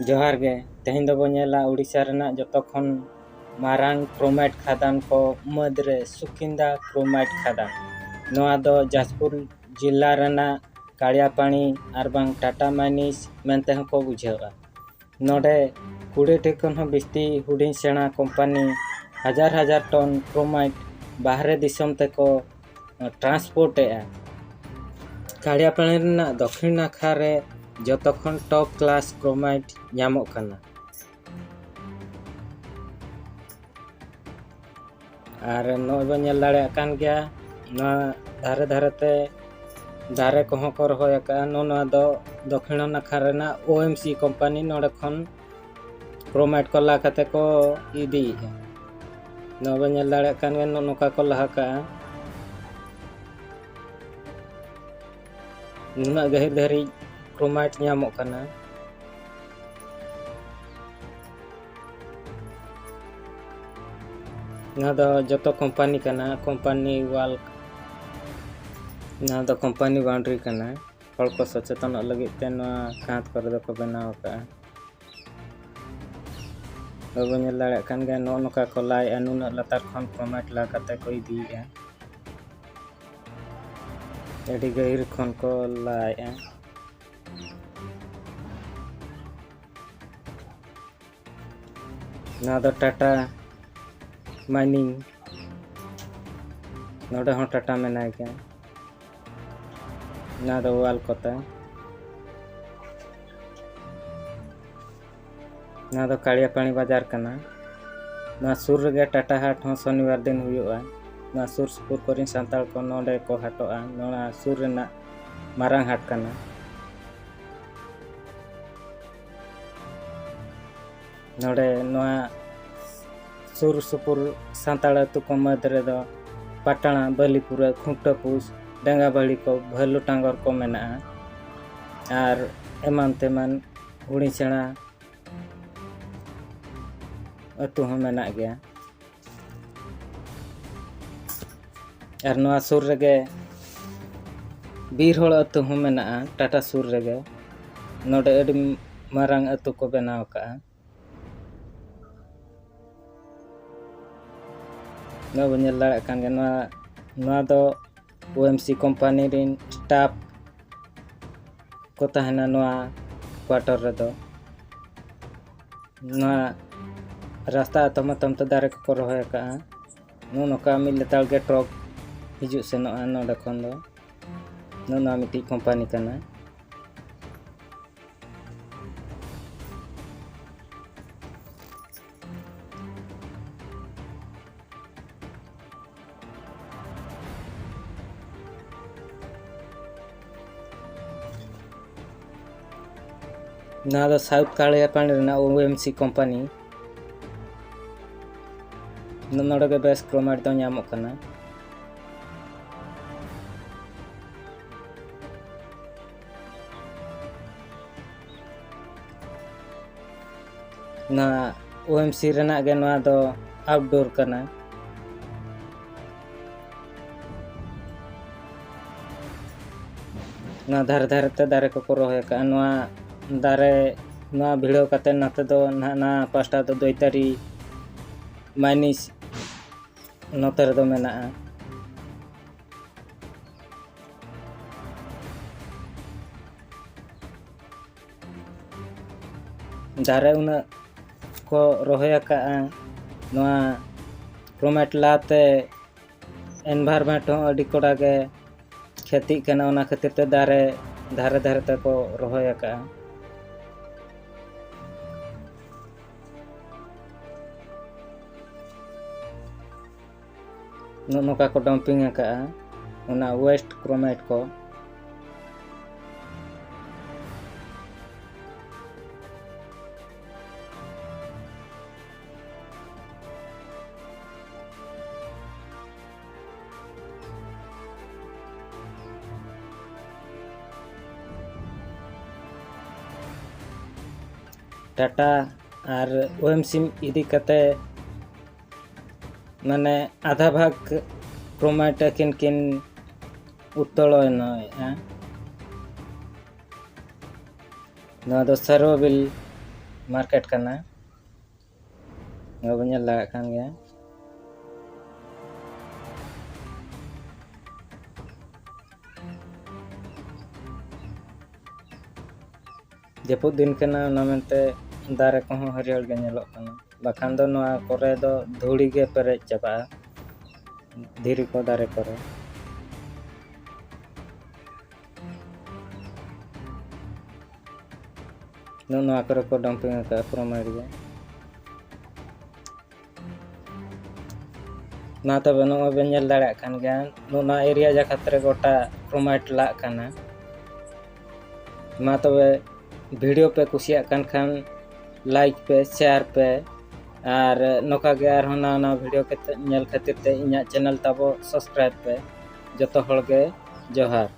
जोहार गे तेहें दो बोनेला उड़ीसा रेना जतो खन मारांग क्रोमाइट खादान को मदरे सुकिंदा क्रोमाइट खादान नोआ दो जाजपुर जिला रेना कालियापानी आरबांग टाटा माइनिस मेनते को बुझेवा नोडे 20 टी खन बिस्ती हुडिंग सेना कंपनी हजार हजार टन क्रोमाइट बाहरे दिसम ते को ट्रांसपोर्ट ए कालियापानी रेना दक्षिण नाखा रे जतो खन टॉप क्लास क्रोमाइट ᱧᱟᱢᱚᱜ ᱠᱟᱱᱟ ᱟᱨ ᱱᱚᱜᱼᱚᱭ ᱵᱚᱱ ᱧᱮᱞ ᱫᱟᱲᱮᱭᱟᱜ ᱠᱟᱱ ᱜᱮᱭᱟ ᱱᱚᱣᱟ ᱫᱷᱟᱨᱮ ᱫᱷᱟᱨᱮᱛᱮ ᱫᱟᱨᱮ ᱠᱚᱦᱚᱸ ᱠᱚ ᱨᱚᱦᱚᱭ ᱟᱠᱟᱜᱼᱟ ᱱᱚᱣᱟ ᱫᱚ ᱫᱚᱠᱷᱤण ᱱᱟᱠᱷᱟ ᱨᱮᱱᱟᱜ OMC ᱠᱳᱢᱯᱟᱱᱤ ᱱᱚᱰᱮ ᱠᱷᱚᱱ क्रोमाइट को ला कते को इदीएगा नᱚᱣᱟ ᱵᱚᱱ ᱧᱮᱞ ᱫᱟᱲᱮᱭᱟᱜ ᱠᱟᱱ ᱜᱮᱭᱟ ᱱᱚᱝᱠᱟ ᱠᱚ ᱞᱟᱦᱟ ᱠᱟᱜᱼᱟ ᱱᱩᱱᱟᱹᱜ ᱜᱟᱹᱦᱤᱨ ᱫᱷᱟᱹᱨᱤᱡ क्रोमाइट ᱧᱟᱢᱚᱜ ᱠᱟᱱᱟ ना दो जतो कंपनी कना कंपनी वाल ना दो कंपनी बाउंड्री कना हर को सचेतन लगे ते नोआ कांत करे दो को बनाव का अब नेल दाड़े कान गे नो नोका को लाई अनुन लतार खन क्रोमाइट ला कते को इदीया एडी गहिर खन को लाई ना दो टाटा माइनिंग नोडे हो टाटा मेनाय के ना दो वाल कोता ना दो कालियापानी बाजार कना ना सुर गे टाटा हाट हो शनिवार दिन हुयुआ ना सुर सुपुर कोरिन सांताल को नोडे को हाटोआ नोना सुर रेना मारांग हाट कना नोडे नोआ सुर सुपुर सांताल अतु को मदरे दो पाटणा बलीपुरा खुंटपुस डेंगाबाड़ी को भलु टांगर को मेना आर एमान तेमान हुड़ी सेना अतु हो मेना गया आर नोआ सुर रेगे बीर होड़ अतु हो मेना टाटा सुर रेगे नोडे अडी मारांग अतु को बनाव का नोआ बन नेल दाड़े कान गे नोआ दो OMC कंपनी रिन स्टाफ को तहना नोआ क्वार्टर रे दो नोआ रास्ता तम तो दारे को रहोय का नोका मिल लेताल गे ट्रक हिजु सेनोआ नोडे खन दो नोना मिटी कंपनी कना ना दो साउथ कालियापानी रेना OMC कंपनी नोडे गे बेस क्रोमाइट दो ᱧᱟᱢᱚᱜ ᱠᱟᱱᱟ ना OMC रेना गे नोआ दो आउटडोर कना ना धार धार ते दारे को रहोय का नोआ दारे नोआ भिड़ो कते नाते दो ना पास्टा दो दोइतारी माइनिस नोतर दो मेना दारे उना को रहोय का नोआ क्रोमाइट लाते एनवायरनमेंट हो अडी कोडा गे खेती कना ओना खातिर ते दारे धारे धारे ते को रहोय का नोका को डंपिंग का ओना वेस्ट क्रोमाइट को टाटा और OMC इदी कते माने आधा भाग क्रोमाइट किन उत्तोलन नवा दो सर्वोबिल मार्केट करना नवा बन लगा कान गया जपुद दिन कना ना मेनते दारे को हरियर गे नेलोग कना बाखान दो नवा करे दो धूड़ी गे पेरेज चाबा धीरी को दारे करे नवा करे को डंपिंग का क्रोमाइट गे ना तबे नवा बन नेल दाड़ा कान गया नवा एरिया जा खातिर गोटा क्रोमाइट ला काना मा तबे वीडियो पे कुसिया कान खान लाइक पे शेयर पे और नोका गे आर ना वीडियो के नेल खातिर ते इना चैनल ताबो सब्सक्राइब पे जतो हड़ गे जोहार।